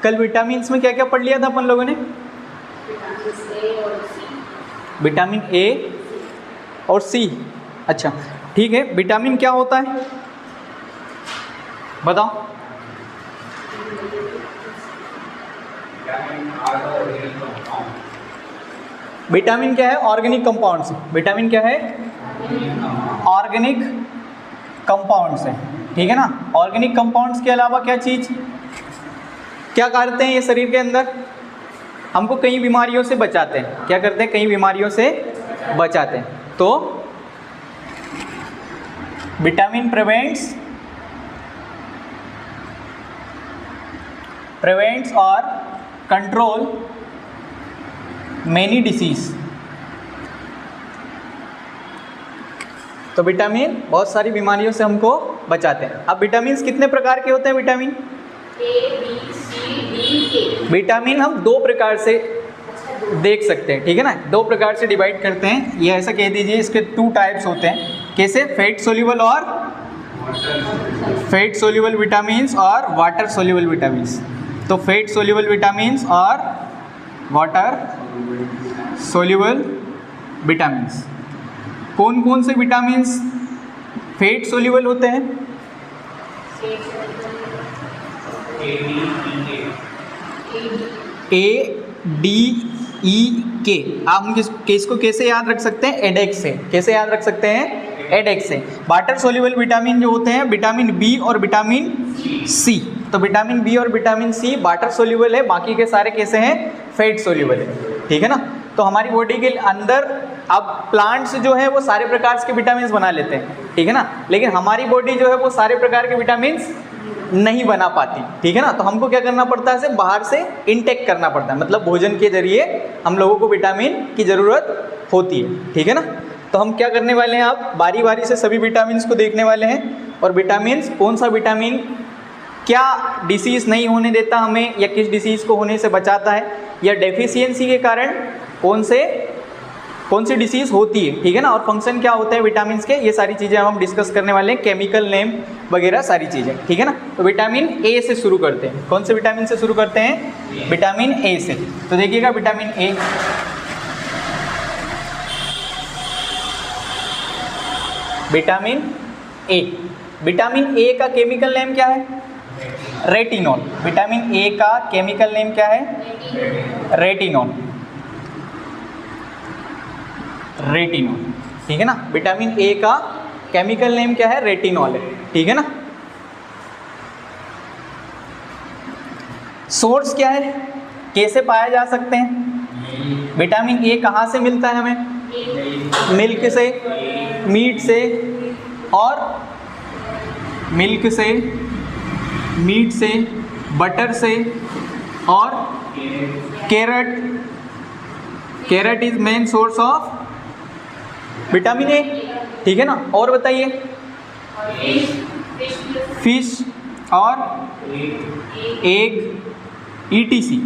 कल विटामिन्स में क्या क्या पढ़ लिया था अपन लोगों ने? विटामिन ए और सी। अच्छा ठीक है, विटामिन क्या होता है बताओ? विटामिन क्या है? Organic compounds. विटामिन क्या है? ऑर्गेनिक कंपाउंड्स है, ठीक है ना। ऑर्गेनिक कंपाउंड्स के अलावा क्या चीज़ क्या करते हैं ये शरीर के अंदर? हमको कई बीमारियों से बचाते हैं। क्या करते हैं? कई बीमारियों से बचाते हैं। तो विटामिन प्रिवेंट्स और कंट्रोल मेनी डिसीज। तो विटामिन बहुत सारी बीमारियों से हमको बचाते हैं। अब विटामिन कितने प्रकार के होते हैं? Vitamin A, B, C, D, K। Vitamin हम दो प्रकार से देख सकते हैं, ठीक है ना। दो प्रकार से डिवाइड करते हैं, ये ऐसा कह दीजिए, इसके 2 टाइप्स होते हैं। कैसे? फैट सोल्यूबल और फैट सोल्यूबल विटामिन्स और वाटर सोल्यूबल विटामिन्स। तो फैट सोल्यूबल विटामिन्स और वाटर सोल्यूबल विटामिन्स। कौन कौन से विटामिन्स फैट सोल्यूबल होते हैं? ए डी ई के। आप हम इसको कैसे याद रख सकते हैं? एडेक्स से। कैसे याद रख सकते हैं? एडेक्स से। वाटर सोल्यूबल विटामिन जो होते हैं विटामिन बी और विटामिन सी। तो विटामिन बी और विटामिन सी वाटर सोल्यूबल है, बाकी के सारे कैसे हैं? फैट सोल्यूबल है, ठीक है ना। तो हमारी बॉडी के अंदर अब प्लांट्स जो है वो सारे प्रकार के विटामिन बना लेते हैं, ठीक है ना, लेकिन हमारी बॉडी जो है वो सारे प्रकार के विटामिन नहीं बना पाती, ठीक है ना। तो हमको क्या करना पड़ता है? सिर्फ बाहर से इनटेक करना पड़ता है, मतलब भोजन के जरिए हम लोगों को विटामिन की ज़रूरत होती है, ठीक है ना। तो हम क्या करने वाले हैं? आप बारी बारी से सभी विटामिन को देखने वाले हैं, और विटामिन कौन सा विटामिन क्या डिसीज़ नहीं होने देता हमें, या किस डिसीज़ को होने से बचाता है, या डेफिशिएंसी के कारण कौन सी डिसीज़ होती है, ठीक है ना, और फंक्शन क्या होता है विटामिन के, ये सारी चीज़ें हम डिस्कस करने वाले हैं, केमिकल नेम वगैरह सारी चीज़ें, ठीक है ना। तो विटामिन ए से शुरू करते हैं। कौन से विटामिन से शुरू करते हैं? विटामिन ए से। तो देखिएगा vitamin A, vitamin A, vitamin A का केमिकल नेम क्या है? रेटिनॉल। विटामिन ए का केमिकल नेम क्या है? रेटिनॉल। रेटिनॉल, ठीक है ना। विटामिन ए का केमिकल नेम क्या है? रेटिनॉल है, ठीक है ना। सोर्स क्या है? कैसे पाया जा सकते हैं? विटामिन ए कहाँ से मिलता है हमें? मिल्क से, मीट से, और मिल्क से, मीट से, बटर से, और carrot. Carrot is main source of vitamin A, ठीक है ना। और बताइए? फिश और एग, ETC,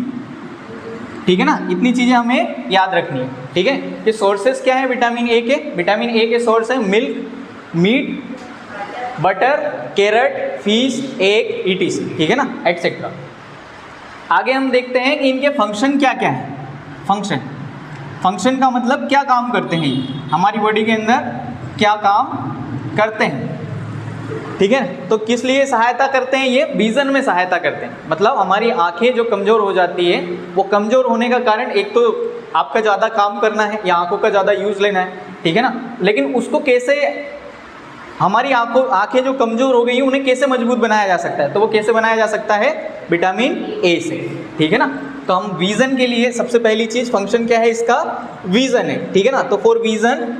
ठीक है ना। इतनी चीज़ें हमें याद रखनी है, ठीक है। ये सोर्सेस क्या है विटामिन ए के? विटामिन ए के सोर्स है milk, meat, butter, carrot, fish, egg, ETC, ठीक है ना, एटसेट्रा। आगे हम देखते हैं कि इनके फंक्शन क्या क्या है। फंक्शन का मतलब क्या काम करते हैं ये, हमारी बॉडी के अंदर क्या काम करते हैं, ठीक है। तो किस लिए सहायता करते हैं? ये विजन में सहायता करते हैं, मतलब हमारी आंखें जो कमज़ोर हो जाती है, वो कमज़ोर होने का कारण एक तो आपका ज़्यादा काम करना है या आंखों का ज़्यादा यूज़ लेना है, ठीक है ना। लेकिन उसको कैसे, हमारी आंखें जो कमज़ोर हो गई हैं उन्हें कैसे मजबूत बनाया जा सकता है? तो वो कैसे बनाया जा सकता है? विटामिन ए से, ठीक है ना। तो हम विज़न के लिए सबसे पहली चीज़, फंक्शन क्या है इसका? विज़न है, ठीक है ना। तो for vision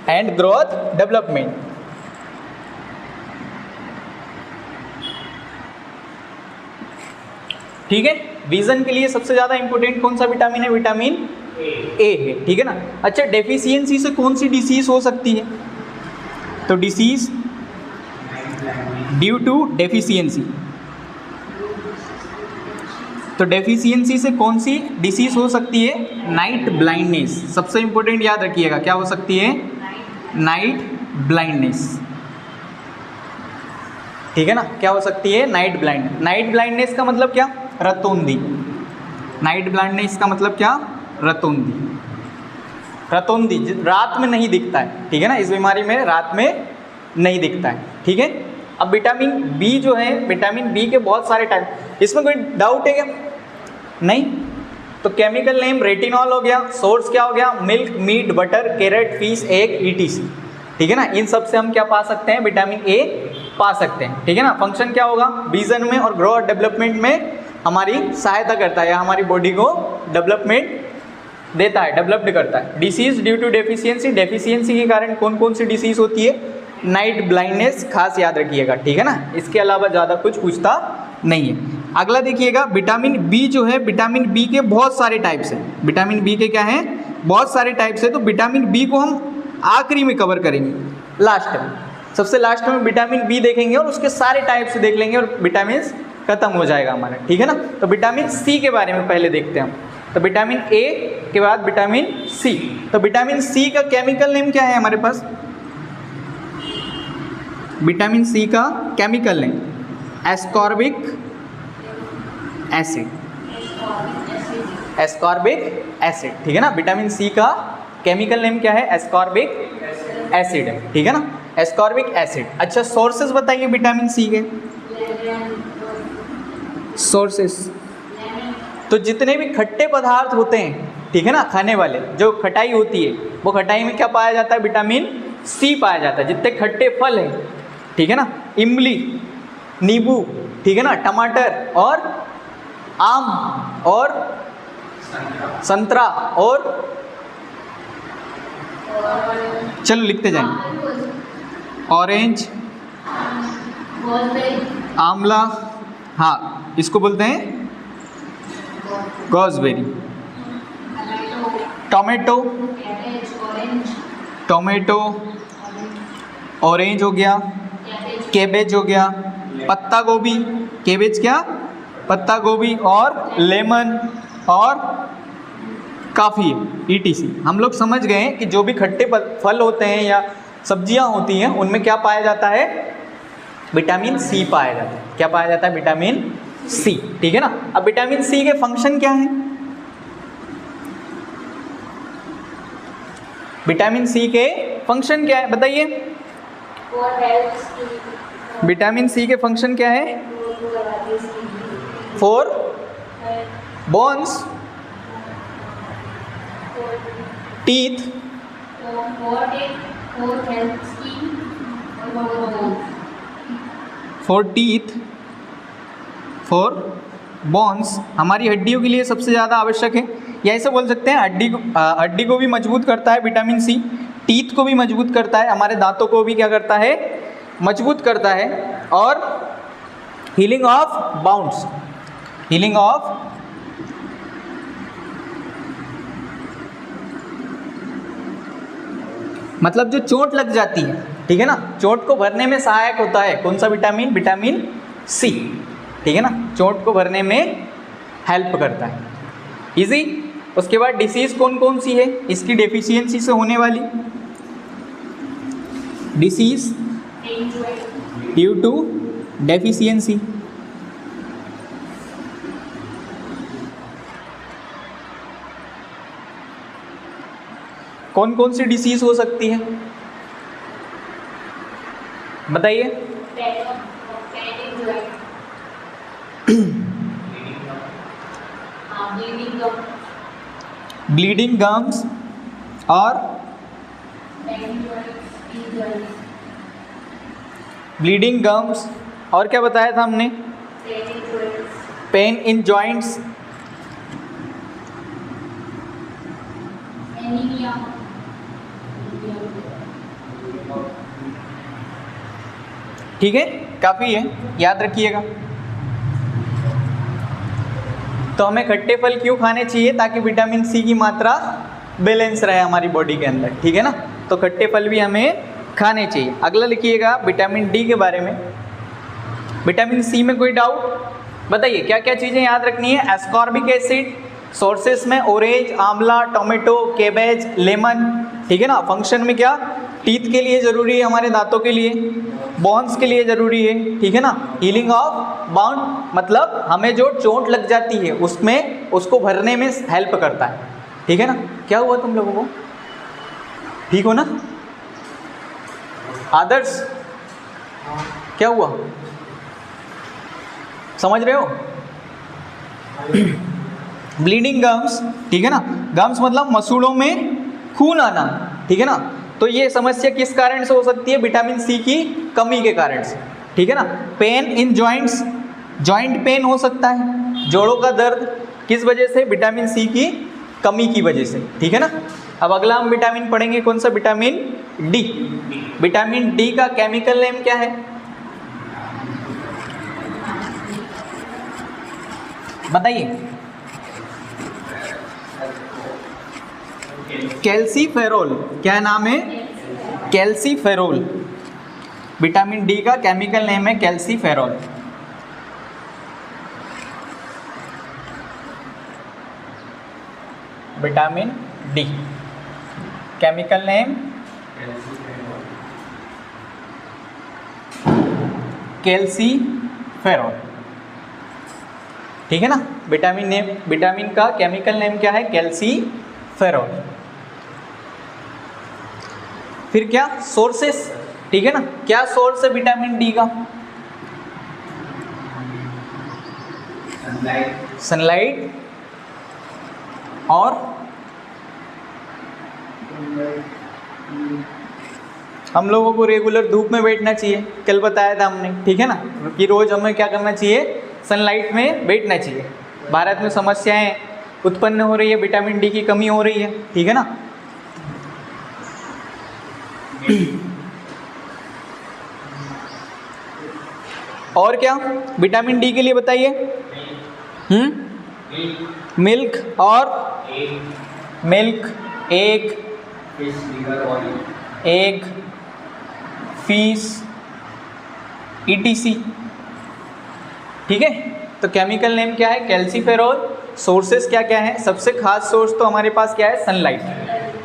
and growth development, ठीक है। विज़न के लिए सबसे ज़्यादा इंपॉर्टेंट कौन सा विटामिन है? विटामिन ए है, ठीक है ना। अच्छा, डेफिशिएंसी से कौन सी डिसीज़ हो सकती है? तो डिसीज़ ड्यू टू डेफिशिएंसी। तो डेफिशिएंसी से कौन सी डिसीज़ हो सकती है? Night blindness. सबसे इंपॉर्टेंट याद रखिएगा, क्या हो सकती है? Night blindness. ठीक है ना, क्या हो सकती है? Night blind. नाइट ब्लाइंडनेस का मतलब क्या? रतौंधी। नाइट ब्लाइंडनेस का मतलब क्या? रतौंधी। रतौंधी रात में नहीं दिखता है, ठीक है ना, इस बीमारी में रात में नहीं दिखता है, ठीक है। अब विटामिन बी जो है, विटामिन बी के बहुत सारे टाइप, इसमें कोई डाउट है क्या? नहीं। तो केमिकल नेम रेटिनॉल हो गया, सोर्स क्या हो गया? Milk, meat, butter, carrot, fish, egg, ETC, ठीक है ना। इन सब से हम क्या पा सकते हैं? विटामिन ए पा सकते हैं, ठीक है ना। फंक्शन क्या होगा? विजन में और ग्रो और डेवलपमेंट में हमारी सहायता करता है, या हमारी बॉडी को डेवलपमेंट देता है, डेवलप्ड करता है। Disease due to deficiency, deficiency के कारण कौन कौन सी डिसीज होती है? नाइट ब्लाइंडनेस, खास याद रखिएगा, ठीक है ना। इसके अलावा ज़्यादा कुछ पूछता नहीं है। अगला देखिएगा, विटामिन बी जो है, विटामिन बी के बहुत सारे टाइप्स हैं। विटामिन बी के क्या हैं? बहुत सारे टाइप्स हैं। तो विटामिन बी को हम आखिरी में कवर करेंगे, लास्ट में, सबसे लास्ट में विटामिन बी देखेंगे और उसके सारे टाइप्स देख लेंगे और विटामिन खत्म हो जाएगा हमारा, ठीक है ना। तो विटामिन सी के बारे में पहले देखते हैं हम। तो विटामिन ए के बाद विटामिन सी। तो विटामिन सी का केमिकल नेम क्या है हमारे पास? विटामिन सी का chemical name ascorbic acid. Ascorbic acid, ठीक है ना। विटामिन सी का केमिकल नेम क्या है? एस्कॉर्बिक एसिड है, ठीक है ना, एस्कॉर्बिक एसिड। अच्छा, सोर्सेस बताइए विटामिन सी के। सोर्सेस तो जितने भी खट्टे पदार्थ होते हैं, ठीक है ना, खाने वाले, जो खटाई होती है, वो खटाई में क्या पाया जाता है? विटामिन सी पाया जाता है। जितने खट्टे फल हैं, ठीक है ना, इमली, नींबू, ठीक है ना, टमाटर और आम और संतरा और चलो लिखते जाएंगे, ऑरेंज, आंवला, हाँ इसको बोलते हैं गॉसबेरी, टोमेटो, टोमेटो, ऑरेंज हो गया, कैबेज हो गया, पत्ता गोभी, कैबेज क्या? पत्ता गोभी, और लेमन और काफ़ी है, ETC। हम लोग समझ गए हैं कि जो भी खट्टे फल होते हैं या सब्जियां होती हैं, उनमें क्या पाया जाता है? विटामिन सी पाया जाता है। क्या पाया जाता है? विटामिन सी, ठीक है ना। अब विटामिन सी के फंक्शन क्या हैं? विटामिन सी के फंक्शन क्या है बताइए? विटामिन सी के फंक्शन क्या है? For bones, teeth, for teeth, for bones, हमारी हड्डियों के लिए सबसे ज़्यादा आवश्यक है, या ऐसे बोल सकते हैं हड्डी को भी मजबूत करता है विटामिन सी, टीथ को भी मजबूत करता है, हमारे दांतों को भी क्या करता है? मजबूत करता है, और healing of bounds, healing of मतलब जो चोट लग जाती है, ठीक है ना, चोट को भरने में सहायक होता है कौन सा विटामिन? विटामिन सी, ठीक है ना, चोट को भरने में हेल्प करता है। इजी। उसके बाद डिसीज़ कौन कौन सी है इसकी डेफिशिएंसी से होने वाली? डिसीज ड्यू टू डेफिशिएंसी, कौन कौन सी डिसीज हो सकती है बताइए? ब्लीडिंग गम्स और ब्लीडिंग गम्स, और क्या बताया था हमने? पेन इन जॉइंट्स, ठीक है, काफ़ी है, याद रखिएगा। तो हमें खट्टे फल क्यों खाने चाहिए? ताकि विटामिन सी की मात्रा बैलेंस रहे हमारी बॉडी के अंदर, ठीक है ना। तो खट्टे फल भी हमें खाने चाहिए। अगला लिखिएगा विटामिन डी के बारे में। विटामिन सी में कोई डाउट बताइए? क्या क्या चीज़ें याद रखनी है? एस्कॉर्बिक एसिड, सोर्सेस में ऑरेंज, आंवला, टोमेटो, कैबेज, लेमन, ठीक है ना। फंक्शन में क्या, टीथ के लिए ज़रूरी है, हमारे दांतों के लिए, बोन्स के लिए ज़रूरी है, ठीक है ना। हीलिंग ऑफ बाउंड मतलब हमें जो चोट लग जाती है उसमें उसको भरने में हेल्प करता है, ठीक है ना। क्या हुआ तुम लोगों को, ठीक हो ना? आदर्श क्या हुआ, समझ रहे हो? ब्लीडिंग गम्स, ठीक है ना। गम्स मतलब मसूड़ों में खून आना, ठीक है ना। तो ये समस्या किस कारण से हो सकती है, विटामिन सी की कमी के कारण से, ठीक है ना। Pain in joints, joint pain हो सकता है, जोड़ों का दर्द, किस वजह से, विटामिन सी की कमी की वजह से, ठीक है ना। अब अगला हम विटामिन पढ़ेंगे, कौन सा, विटामिन डी। विटामिन डी का केमिकल नेम क्या है, बताइए। कैल्सीफेरोल, क्या नाम है, कैल्सीफेरोल। विटामिन डी का केमिकल नेम है calciferol. Vitamin D chemical name calciferol, ठीक है ना। विटामिन का केमिकल नेम क्या है, कैल्सीफेरोल। फिर क्या, सोर्सेस, ठीक है ना। क्या सोर्स है विटामिन डी का, सनलाइट और हम लोगों को रेगुलर धूप में बैठना चाहिए, कल बताया था हमने, ठीक है ना, कि रोज हमें क्या करना चाहिए, सनलाइट में बैठना चाहिए। भारत में समस्याएं उत्पन्न हो रही है, विटामिन डी की कमी हो रही है, ठीक है ना। और क्या विटामिन डी के लिए बताइए, मिल्क और मिल्क, एग, फिश, ETC, ठीक है। तो केमिकल नेम क्या है, कैल्सीफेरोल। सोर्सेस क्या क्या है, सबसे खास सोर्स तो हमारे पास क्या है, सनलाइट।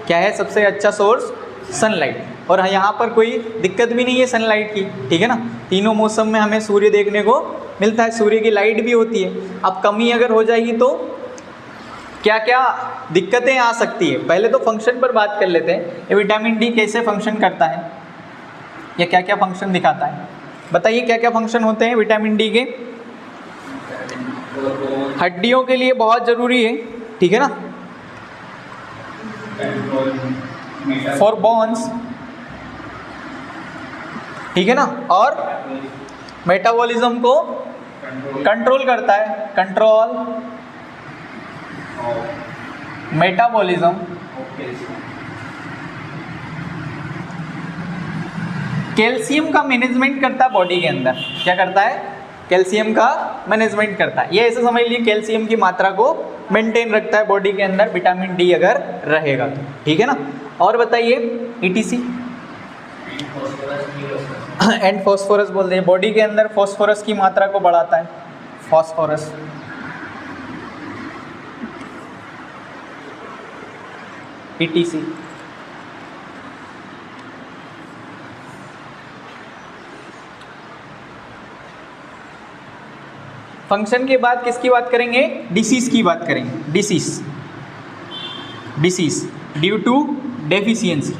क्या है सबसे अच्छा सोर्स, सनलाइट। और यहाँ पर कोई दिक्कत भी नहीं है सनलाइट की, ठीक है ना। तीनों मौसम में हमें सूर्य देखने को मिलता है, सूर्य की लाइट भी होती है। अब कमी अगर हो जाएगी तो क्या क्या दिक्कतें आ सकती है, पहले तो फंक्शन पर बात कर लेते हैं। ये विटामिन डी कैसे फंक्शन करता है, या क्या क्या फंक्शन दिखाता है, बताइए क्या क्या फंक्शन होते हैं विटामिन डी के। हड्डियों के लिए बहुत ज़रूरी है, ठीक है ना, फॉर बोन्स, ठीक है ना। और मेटाबॉलिज्म को कंट्रोल करता है, कंट्रोल मेटाबॉलिज्म। कैल्शियम का मैनेजमेंट करता है बॉडी के अंदर, क्या करता है, कैल्शियम का मैनेजमेंट करता है। ये ऐसे समझ लीजिए कैल्शियम की मात्रा को मेंटेन रखता है बॉडी के अंदर, विटामिन डी अगर रहेगा तो, ठीक है ना। और बताइए ETC, एंड फॉस्फोरस बोल दें, बॉडी के अंदर फॉस्फोरस की मात्रा को बढ़ाता है, फॉस्फोरस। ETC, फंक्शन के बाद किसकी बात करेंगे, डिसीज की बात करेंगे। डिसीज ड्यू टू डेफिशिएंसी,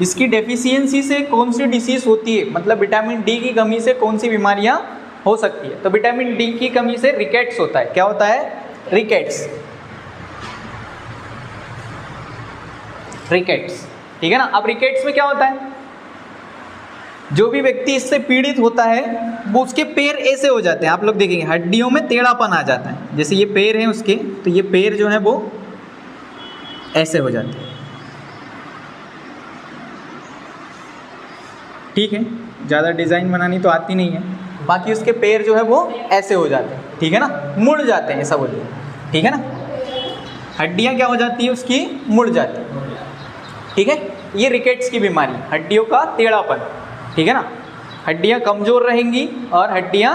इसकी डेफिशिएंसी से कौन सी डिसीज होती है, मतलब विटामिन डी की कमी से कौन सी बीमारियां हो सकती है। तो विटामिन डी की कमी से रिकेट्स होता है, क्या होता है, रिकेट्स, ठीक है ना। अब रिकेट्स में क्या होता है, जो भी व्यक्ति इससे पीड़ित होता है वो उसके पैर ऐसे हो जाते हैं, आप लोग देखेंगे हड्डियों में टेढ़ापन आ जाता है, जैसे ये पैर हैं उसके, तो ये पैर जो है वो ऐसे हो जाते हैं, ठीक है। ज़्यादा डिज़ाइन बनानी तो आती नहीं है, बाकी उसके पैर जो है वो ऐसे हो जाते हैं, ठीक है ना, मुड़ जाते हैं, ऐसा बोलिए, ठीक है ना। हड्डियाँ क्या हो जाती है उसकी, मुड़ जाती है, ठीक है। ये रिकेट्स की बीमारी, हड्डियों का टेढ़ापन, ठीक है ना। हड्डियाँ कमज़ोर रहेंगी और हड्डियाँ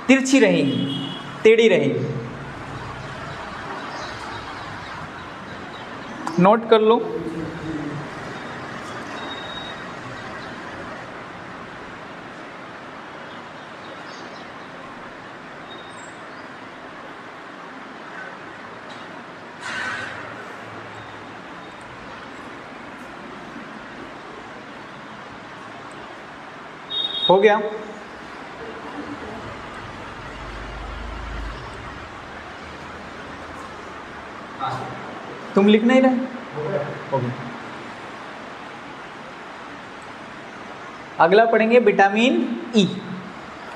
तिरछी रहेंगी, टेढ़ी रहेंगी, नोट कर लो। हो गया? तुम लिख नहीं रहे? हो गया। अगला पढ़ेंगे विटामिन ई।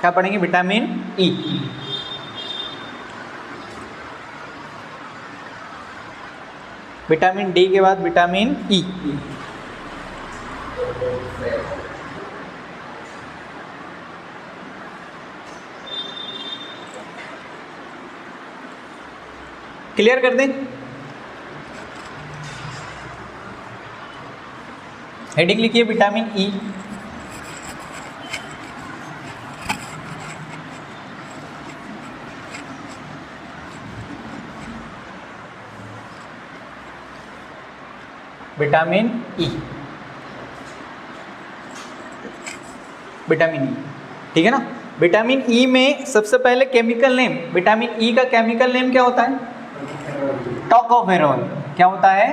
क्या पढ़ेंगे? Vitamin E. विटामिन डी के बाद विटामिन ई। क्लियर कर दें? हेडिंग लिखिए vitamin E. Vitamin E, vitamin E, ठीक है ना। विटामिन ई में सबसे पहले केमिकल नेम, विटामिन ई का केमिकल नेम क्या होता है? टोकोफेरोल। क्या होता है?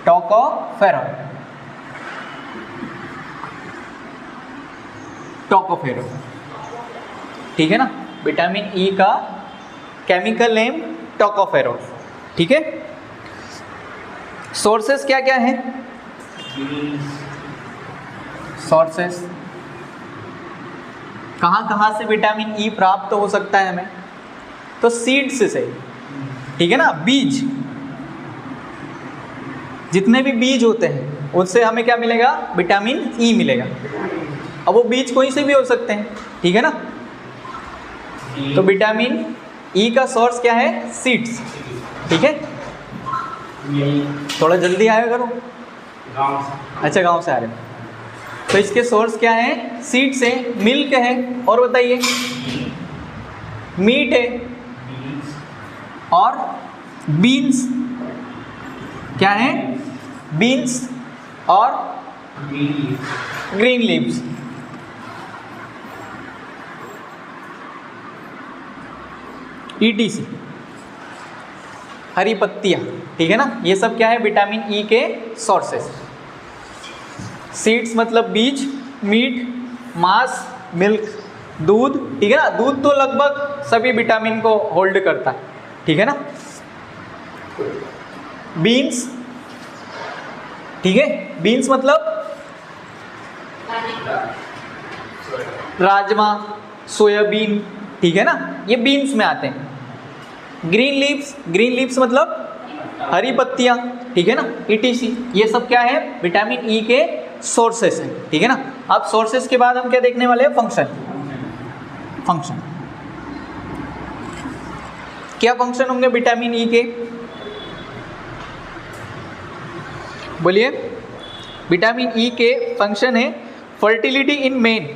टोकोफेरोल। टोकोफेरोल, ठीक है ना। विटामिन ई का केमिकल नेम टोकोफेरोल, ठीक है। सोर्सेस क्या क्या है? सोर्सेस कहाँ कहाँ से विटामिन ई प्राप्त हो सकता है हमें? तो सीड्स से, ठीक है ना। बीज, जितने भी बीज होते हैं उससे हमें क्या मिलेगा? विटामिन ई मिलेगा। अब वो बीज कोई से भी हो सकते हैं, ठीक है ना। तो विटामिन ई का सोर्स क्या है? सीड्स, ठीक है। थोड़ा जल्दी आया करो। अच्छा, गांव से आ रहे हो। तो इसके सोर्स क्या है? सीड्स है, मिल्क है, और बताइए मीट है, और बीन्स। क्या है? बीन्स और ग्रीन लीव्स। ETC, हरी पत्तियाँ, ठीक है ना। ये सब क्या है? विटामिन ई के सोर्सेस। सीड्स मतलब बीज, मीट, मांस, मिल्क, दूध, ठीक है ना। दूध तो लगभग सभी विटामिन को होल्ड करता है, ठीक है ना। बीन्स, ठीक है। बीन्स मतलब राजमा, सोयाबीन, ठीक है ना, ये बीन्स में आते हैं। ग्रीन लीव्स, ग्रीन लीव्स मतलब हरी पत्तियाँ, ठीक है ना। ETC, ये सब क्या है? विटामिन ई के सोर्सेस हैं, ठीक है ना। अब सोर्सेस के बाद हम क्या देखने वाले हैं? फंक्शन। फंक्शन क्या फंक्शन होंगे विटामिन ई के? बोलिए। विटामिन ई के फंक्शन है फर्टिलिटी इन मेन,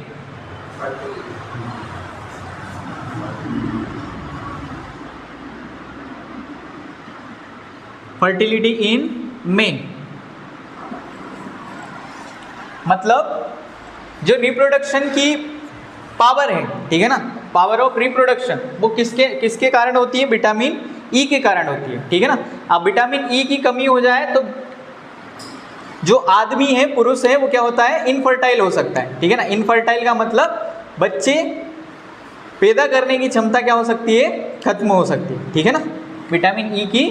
फर्टिलिटी इन मेन मतलब जो रिप्रोडक्शन की पावर है, ठीक है ना, पावर ऑफ रिप्रोडक्शन, वो किसके किसके कारण होती है? विटामिन ई के कारण होती है, ठीक है ना। अब विटामिन ई की कमी हो जाए तो जो आदमी है, पुरुष है, वो क्या होता है? इनफर्टाइल हो सकता है, ठीक है ना। इनफर्टाइल का मतलब बच्चे पैदा करने की क्षमता क्या हो सकती है? खत्म हो सकती है, ठीक है ना, विटामिन ई की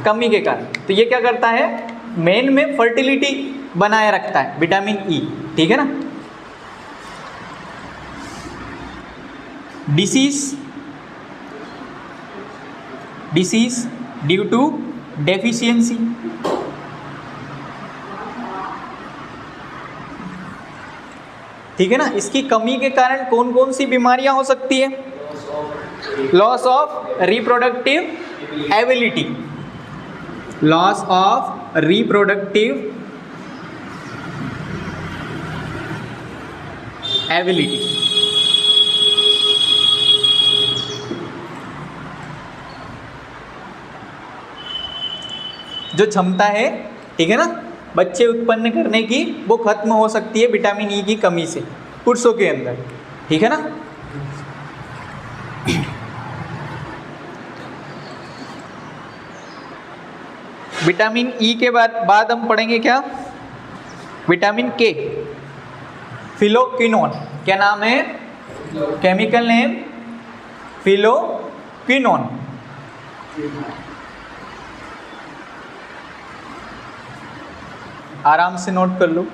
कमी के कारण। तो ये क्या करता है? मेन में फर्टिलिटी बनाए रखता है विटामिन ई, ठीक है ना। डिसीज ड्यू टू डेफिशिएंसी, ठीक है ना। इसकी कमी के कारण कौन कौन सी बीमारियां हो सकती है? Loss of reproductive ability, loss of reproductive ability, जो क्षमता है, ठीक है ना, बच्चे उत्पन्न करने की, वो खत्म हो सकती है विटामिन ई की कमी से पुरुषों के अंदर, ठीक है ना। विटामिन ई के बाद हम पढ़ेंगे क्या, विटामिन के, फिलोक्विनोन। क्या नाम है, केमिकल नेम फिलोक्विनोन। आराम से नोट कर लो।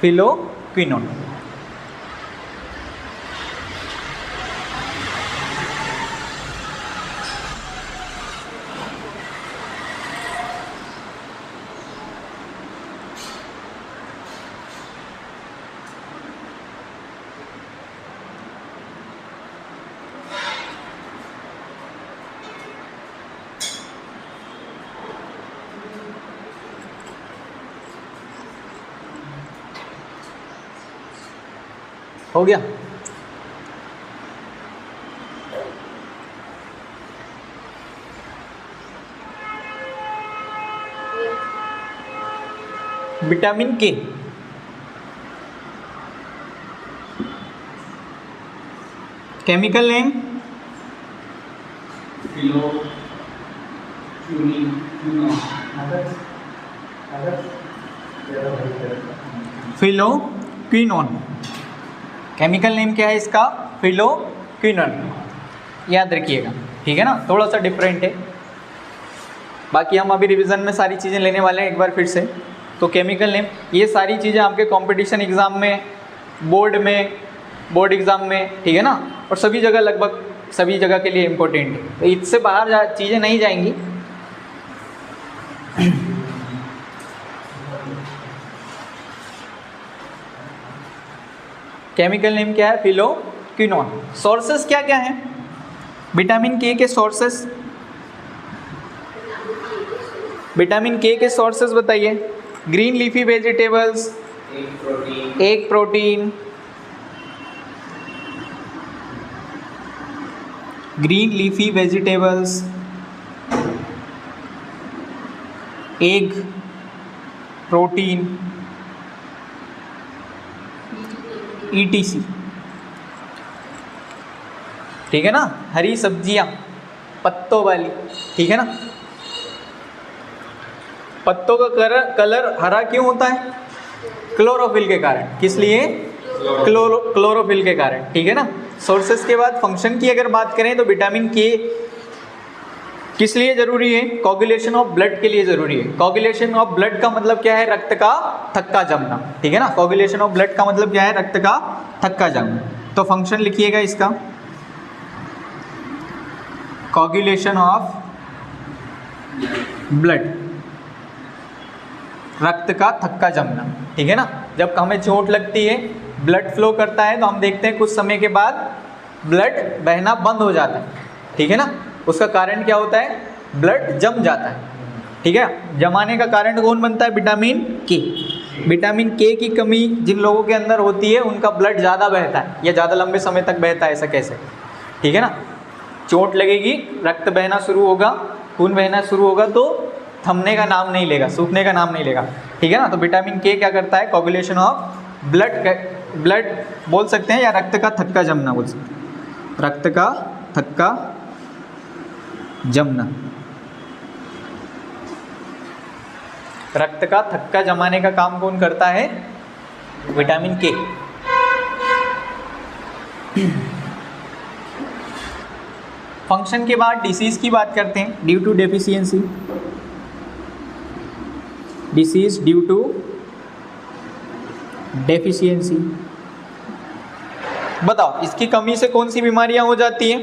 फिलोक्विनोन। हो गया। विटामिन के, chemical name phylloquinone. Chemical name क्या है इसका, फिलोक्विनोन, याद रखिएगा, ठीक है ना। थोड़ा सा डिफरेंट है, बाकी हम अभी रिवीजन में सारी चीज़ें लेने वाले हैं एक बार फिर से। तो केमिकल नेम, ये सारी चीज़ें आपके कंपटीशन एग्ज़ाम में, बोर्ड एग्ज़ाम में, ठीक है ना, और सभी जगह, लगभग सभी जगह के लिए इम्पोर्टेंट है, तो इससे बाहर चीज़ें नहीं जाएंगी। केमिकल नेम क्या है, फिलोक्विनोन। सोर्सेस क्या क्या हैं विटामिन के सोर्सेस, विटामिन के सोर्सेस बताइए। Green leafy vegetables, egg protein, green leafy vegetables, egg protein, ETC, ठीक है ना, हरी सब्जियां पत्तों वाली, ठीक है ना। पत्तों का कलर हरा क्यों होता है, क्लोरोफिल के कारण। किस लिए, क्लोरोफिल के कारण, ठीक है ना। सोर्सेस के बाद फंक्शन की अगर बात करें तो विटामिन के किस लिए जरूरी है, कोगुलेशन ऑफ ब्लड के लिए जरूरी है। कोगुलेशन ऑफ ब्लड का मतलब क्या है, रक्त का थक्का जमना, ठीक है ना। कोगुलेशन ऑफ ब्लड का मतलब क्या है, रक्त का थक्का जमना। तो फंक्शन लिखिएगा इसका, कोगुलेशन ऑफ ब्लड, रक्त का थक्का जमना, ठीक है ना। जब हमें चोट लगती है, ब्लड फ्लो करता है, तो हम देखते हैं कुछ समय के बाद ब्लड बहना बंद हो जाता है, ठीक है ना। उसका कारण क्या होता है, ब्लड जम जाता है, ठीक है। जमाने का कारण कौन बनता है, विटामिन के। विटामिन के की कमी जिन लोगों के अंदर होती है, उनका ब्लड ज़्यादा बहता है या ज़्यादा लंबे समय तक बहता है, ऐसा कैसे, ठीक है ना। चोट लगेगी, रक्त बहना शुरू होगा, खून बहना शुरू होगा, तो थमने का नाम नहीं लेगा, सूखने का नाम नहीं लेगा, ठीक है ना। तो विटामिन के क्या करता है, कोगुलेशन ऑफ ब्लड बोल सकते हैं, या रक्त का थक्का जमना बोल सकते हैं, रक्त का थक्का जमना। रक्त का थक्का जमाने का काम कौन करता है, विटामिन के। फंक्शन के बाद डिसीज की बात करते हैं, due to deficiency, disease due to deficiency. बताओ इसकी कमी से कौन सी बीमारियां हो जाती हैं,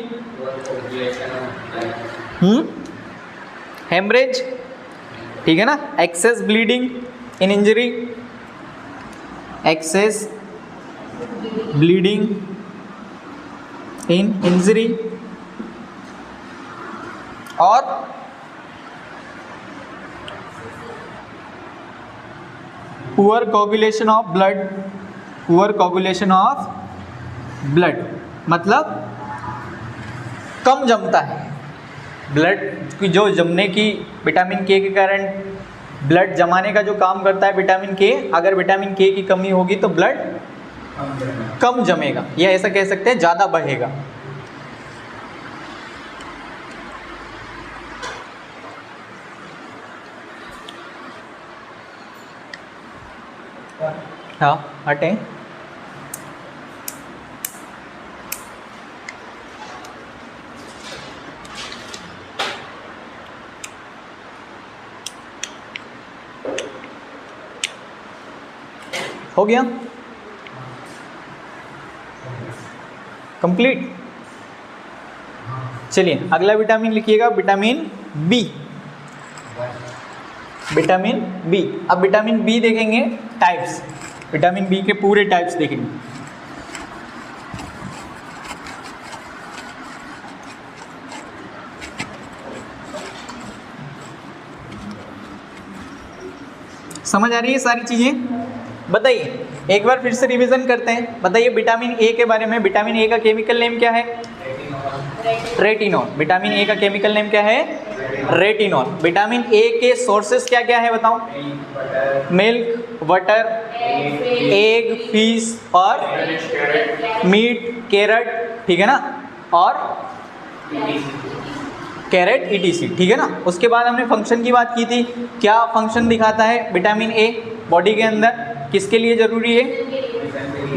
हेमरेज, ठीक है ना, excess bleeding in injury, excess bleeding in injury, और poor coagulation of blood poor coagulation of blood, मतलब कम जमता है ब्लड की, जो जमने की विटामिन के कारण ब्लड जमाने का जो काम करता है विटामिन के, अगर विटामिन के की कमी होगी तो ब्लड कम जमेगा, या ऐसा कह सकते हैं ज़्यादा बहेगा। हाँ हटे। हो गया कंप्लीट। चलिए अगला विटामिन लिखिएगा, विटामिन बी। विटामिन बी, अब विटामिन बी देखेंगे टाइप्स, विटामिन बी के पूरे टाइप्स देखेंगे। समझ आ रही है सारी चीजें? बताइए एक बार फिर से रिवीजन करते हैं। बताइए विटामिन ए के बारे में। विटामिन ए का केमिकल नेम क्या है? रेटिनॉल। विटामिन ए का केमिकल नेम क्या है? रेटिनॉल। विटामिन ए के सोर्सेस क्या क्या है बताओ? मिल्क, बटर, एग, फिश और मीट, कैरेट, ठीक है ना, और कैरेट ईटीसी, ठीक है ना। उसके बाद हमने फंक्शन की बात की थी। क्या फंक्शन दिखाता है विटामिन ए बॉडी के अंदर? किसके लिए जरूरी है?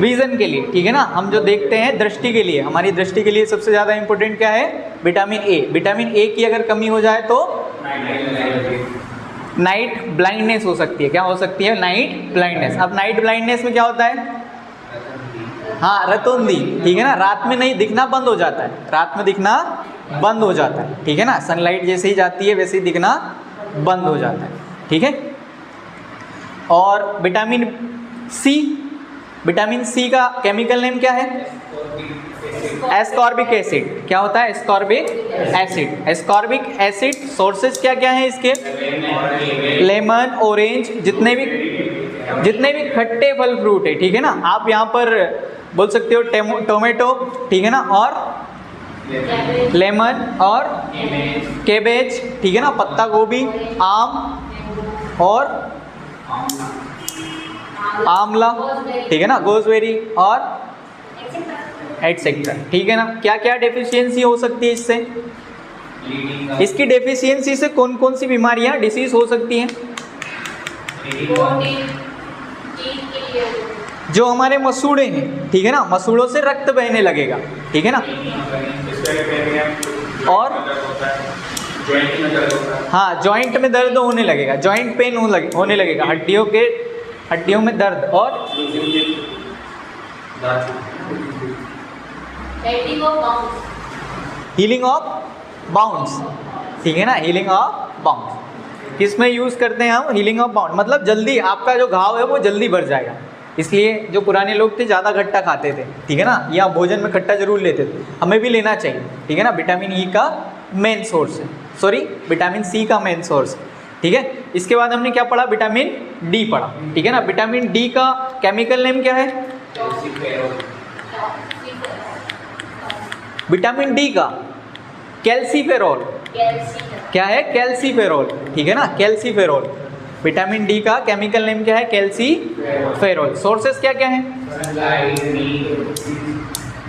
विजन के लिए, ठीक है ना। हम जो देखते हैं दृष्टि के लिए, हमारी दृष्टि के लिए सबसे ज़्यादा इंपॉर्टेंट क्या है? Vitamin A. विटामिन ए की अगर कमी हो जाए तो नाइट ब्लाइंडनेस हो सकती है। क्या हो सकती है? Night blindness. अब नाइट ब्लाइंडनेस में क्या होता है? हाँ, रतौंधी, ठीक है ना। रात में नहीं दिखना बंद हो जाता है, रात में दिखना बंद हो जाता है, ठीक है ना। सनलाइट जैसे ही जाती है वैसे ही दिखना बंद हो जाता है, ठीक है। और विटामिन सी, विटामिन सी का केमिकल नेम क्या है? Ascorbic acid. क्या होता है? Ascorbic acid. Ascorbic acid sources क्या क्या है इसके? लेमन, ऑरेंज, जितने भी खट्टे फल फ्रूट है, ठीक है ना। आप यहाँ पर बोल सकते हो टोमेटो, ठीक है ना, और लेमन और कैबेज, ठीक है ना, पत्ता गोभी, आम और आंवला, ठीक है ना, गोसबेरी और एटसेट्रा, ठीक है ना। क्या क्या डेफिशिएंसी हो सकती है इससे? इसकी डेफिशिएंसी से कौन कौन सी बीमारियां, डिसीज हो सकती हैं? जो हमारे मसूड़े हैं, ठीक है ना, मसूड़ों से रक्त बहने लगेगा, ठीक है ना। और हाँ, जॉइंट में दर्द होने लगेगा, जॉइंट पेन होने लगेगा, हड्डियों में दर्द। और हीलिंग ऑफ बाउंड्स, ठीक है ना, हीलिंग ऑफ बाउंड्स। किसमें यूज़ करते हैं हम? हीलिंग ऑफ बाउंड, मतलब जल्दी आपका जो घाव है वो जल्दी भर जाएगा। इसलिए जो पुराने लोग थे ज़्यादा खट्टा खाते थे, ठीक है ना, या भोजन में खट्टा जरूर लेते थे, हमें भी लेना चाहिए, ठीक है ना। विटामिन ई का मेन सोर्स है, सॉरी विटामिन सी का मेन सोर्स है, ठीक है। इसके बाद हमने क्या पढ़ा? विटामिन डी पढ़ा, ठीक है ना। विटामिन डी का केमिकल नेम क्या है? विटामिन डी का कैल्सीफेरॉल। क्या है? कैल्सीफेरॉल, ठीक है ना, कैल्सीफेरॉल। विटामिन डी का केमिकल नेम क्या है? कैल्सीफेरॉल। सोर्सेस क्या क्या हैं?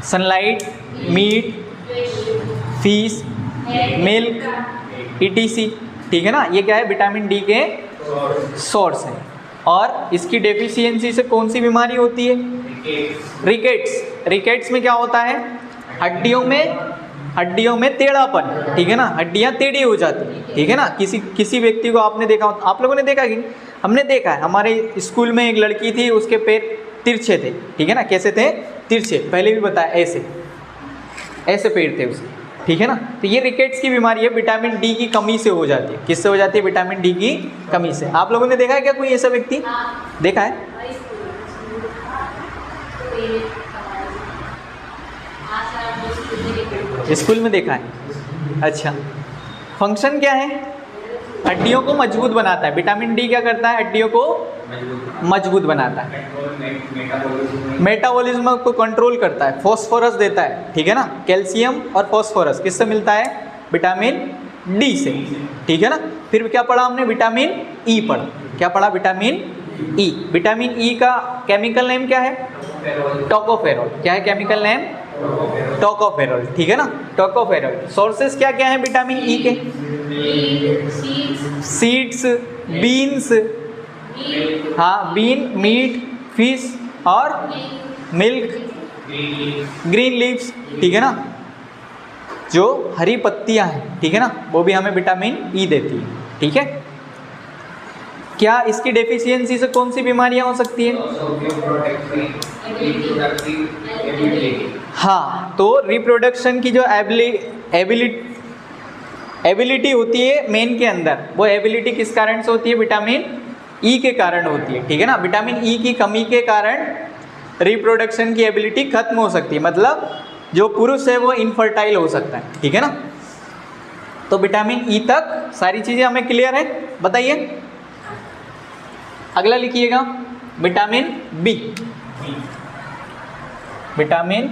Sunlight, meat, fish, milk, ETC, ठीक है ना। ये क्या है? विटामिन डी के सोर्स हैं। और इसकी डेफिशिएंसी से कौन सी बीमारी होती है? रिकेट्स। रिकेट्स में क्या होता है? हड्डियों में टेढ़ापन, ठीक है ना, हड्डियां टेढ़ी हो जाती है, ठीक है ना। किसी व्यक्ति को आपने देखा, आप लोगों ने देखा कि? हमने देखा है, हमारे स्कूल में एक लड़की थी, उसके पैर तिरछे थे, ठीक है ना। कैसे थे? तिरछे, पहले भी बताया, ऐसे पैर थे उसके, ठीक है ना। तो ये रिकेट्स की बीमारी है, विटामिन डी की कमी से हो जाती है। किससे हो जाती है? विटामिन डी की कमी से। आप लोगों ने देखा है क्या कोई ऐसा व्यक्ति? देखा है? स्कूल में देखा है, अच्छा। फंक्शन क्या है? हड्डियों को मजबूत बनाता है। विटामिन डी क्या करता है? हड्डियों को मजबूत बनाता है, मेटाबॉलिज्म को कंट्रोल करता है, फॉस्फोरस देता है, ठीक है ना। कैल्शियम और फॉस्फोरस किससे मिलता है? विटामिन डी से, ठीक है ना। फिर क्या पढ़ा हमने? विटामिन ई पढ़ा। क्या पढ़ा? Vitamin E. विटामिन ई का केमिकल नेम क्या है? टोकोफेरोल। क्या है केमिकल नेम? टोकोफेरोल, ठीक है ना। टोकोफेरोल। सोर्सेस क्या क्या है विटामिन ई के? सीड्स, बीन्स, हाँ बीन, मीट, फिश और मिल्क, ग्रीन लीव्स, ठीक है ना। जो हरी पत्तियां हैं, ठीक है ना, वो भी हमें विटामिन ई देती है, ठीक है। क्या इसकी डेफिशिएंसी से कौन सी बीमारियां हो सकती है? हाँ, तो रिप्रोडक्शन की जो एबिलिटी होती है मेन के अंदर, वो एबिलिटी किस कारण से होती है? विटामिन ई के कारण होती है, ठीक है ना। विटामिन ई की कमी के कारण रिप्रोडक्शन की एबिलिटी खत्म हो सकती है, मतलब जो पुरुष है वो इनफर्टाइल हो सकता है, ठीक है ना। तो विटामिन ई तक सारी चीज़ें हमें क्लियर है? बताइए। अगला लिखिएगा विटामिन बी। विटामिन